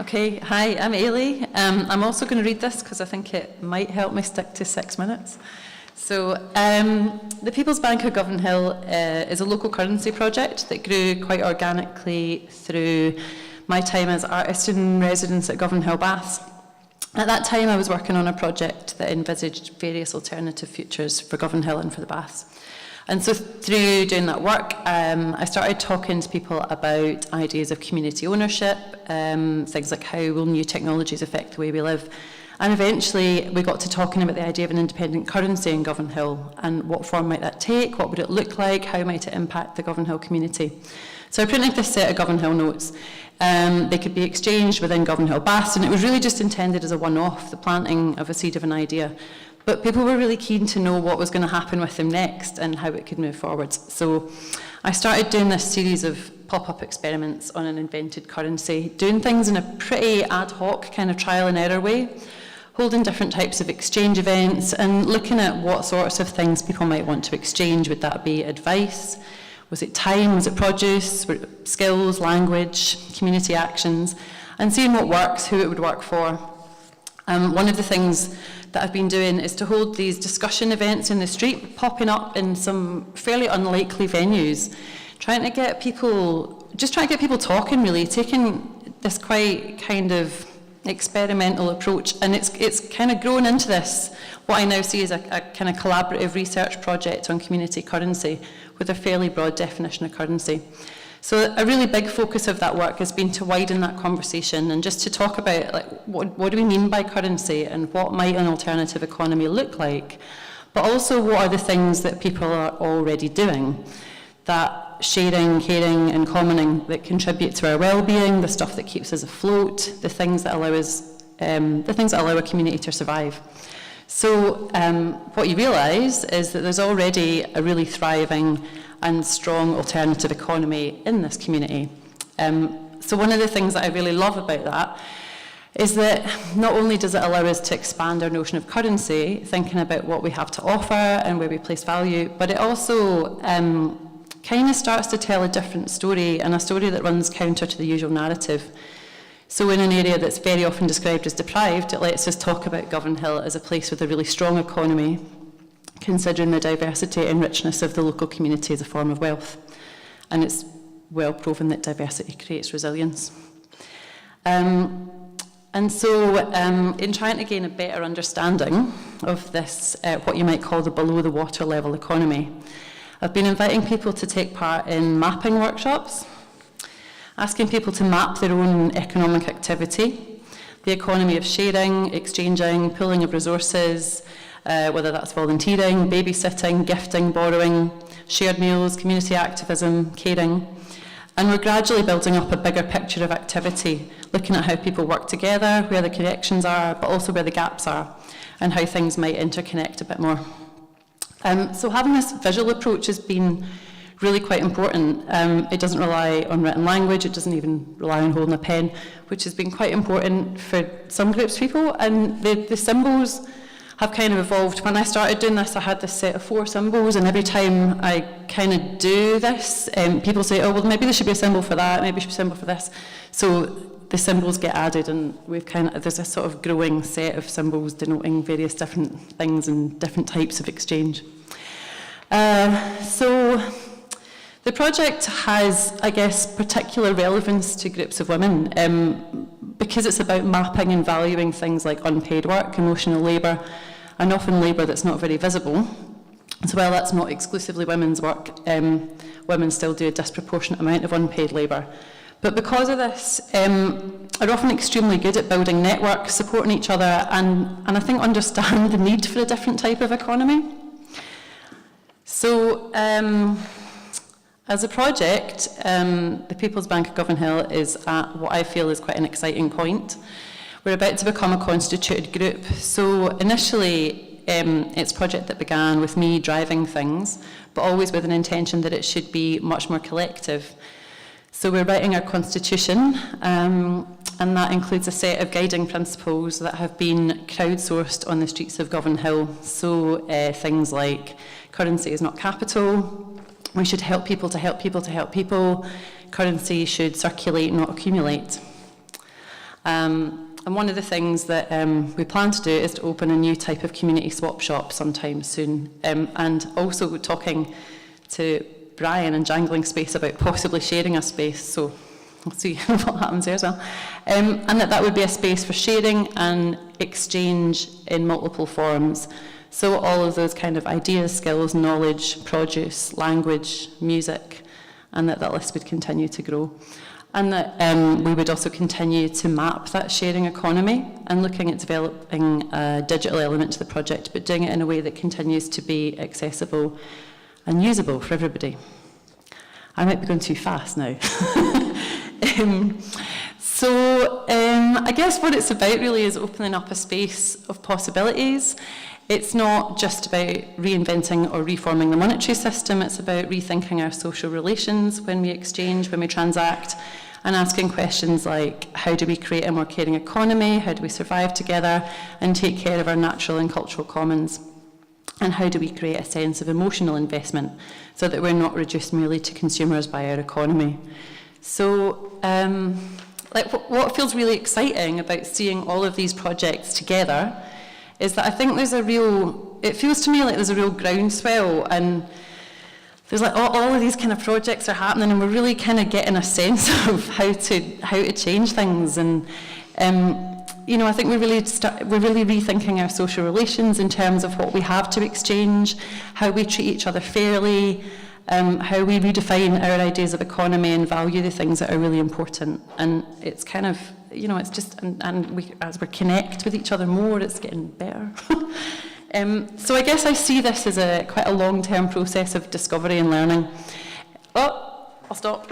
Okay, hi, I'm Ailie. I'm also going to read this because I think it might help me stick to 6 minutes. So, the People's Bank of Govanhill is a local currency project that grew quite organically through my time as artist in residence at Govanhill Baths. At that time, I was working on a project that envisaged various alternative futures for Govanhill and for the Baths. And so through doing that work, I started talking to people about ideas of community ownership, things like how will new technologies affect the way we live. And eventually we got to talking about the idea of an independent currency in Govanhill and what form might that take, what would it look like, how might it impact the Govanhill community. So I printed this set of Govanhill notes. They could be exchanged within Govanhill Baths, and it was really just intended as a one-off, the planting of a seed of an idea. But people were really keen to know what was going to happen with them next and how it could move forwards. So I started doing this series of pop-up experiments on an invented currency, doing things in a pretty ad hoc kind of trial and error way, holding different types of exchange events and looking at what sorts of things people might want to exchange. Would that be advice? Was it time? Was it produce? Were it skills, language, community actions? And seeing what works, who it would work for. One of the things that I've been doing is to hold these discussion events in the street, popping up in some fairly unlikely venues, trying to get people talking really, taking this quite kind of experimental approach, and it's kind of grown into this, what I now see as a kind of collaborative research project on community currency with a fairly broad definition of currency. So a really big focus of that work has been to widen that conversation and just to talk about like what do we mean by currency and what might an alternative economy look like, but also what are the things that people are already doing, that sharing, caring and commoning that contribute to our well-being, the stuff that keeps us afloat, the things that allow a community to survive. So what you realise is that there's already a really thriving and strong alternative economy in this community. So one of the things that I really love about that is that not only does it allow us to expand our notion of currency, thinking about what we have to offer and where we place value, but it also kind of starts to tell a different story, and a story that runs counter to the usual narrative. So in an area that's very often described as deprived, it lets us talk about Govanhill as a place with a really strong economy, considering the diversity and richness of the local community as a form of wealth. And it's well proven that diversity creates resilience. And so in trying to gain a better understanding of this, what you might call the below the water level economy, I've been inviting people to take part in mapping workshops, asking people to map their own economic activity, the economy of sharing, exchanging, pooling of resources, whether that's volunteering, babysitting, gifting, borrowing, shared meals, community activism, caring. And we're gradually building up a bigger picture of activity, looking at how people work together, where the connections are, but also where the gaps are, and how things might interconnect a bit more. So having this visual approach has been really quite important. It doesn't rely on written language, it doesn't even rely on holding a pen, which has been quite important for some groups of people, and the symbols have kind of evolved. When I started doing this, I had this set of 4 symbols, and every time I kind of do this, people say, oh, well, maybe there should be a symbol for that, maybe there should be a symbol for this. So the symbols get added, and there's a sort of growing set of symbols denoting various different things and different types of exchange. So the project has, I guess, particular relevance to groups of women because it's about mapping and valuing things like unpaid work, emotional labour, and often labour that's not very visible. So while that's not exclusively women's work, women still do a disproportionate amount of unpaid labour. But because of this, are often extremely good at building networks, supporting each other, and I think understand the need for a different type of economy. So as a project, the People's Bank of Govanhill is at what I feel is quite an exciting point. We're about to become a constituted group. So initially, it's a project that began with me driving things, but always with an intention that it should be much more collective. So we're writing our constitution, and that includes a set of guiding principles that have been crowdsourced on the streets of Govanhill. So things like currency is not capital, we should help people to help people to help people, currency should circulate, not accumulate. And one of the things that we plan to do is to open a new type of community swap shop sometime soon. And also talking to Brian and Jangling Space about possibly sharing a space. So we'll see what happens there as well. And that would be a space for sharing and exchange in multiple forms. So all of those kind of ideas, skills, knowledge, produce, language, music, and that list would continue to grow. And that we would also continue to map that sharing economy and looking at developing a digital element to the project, but doing it in a way that continues to be accessible and usable for everybody. I might be going too fast now. I guess what it's about really is opening up a space of possibilities. It's not just about reinventing or reforming the monetary system, it's about rethinking our social relations when we exchange, when we transact, and asking questions like, how do we create a more caring economy, how do we survive together and take care of our natural and cultural commons, and how do we create a sense of emotional investment so that we're not reduced merely to consumers by our economy. So what feels really exciting about seeing all of these projects together is that I think it feels to me like there's a real groundswell, and there's like all of these kind of projects are happening, and we're really kind of getting a sense of how to change things. And I think we're really rethinking our social relations in terms of what we have to exchange, how we treat each other fairly, how we redefine our ideas of economy and value the things that are really important. And it's kind of, it's just, as we connect with each other more, it's getting better. So I guess I see this as quite a long-term process of discovery and learning. Oh, I'll stop.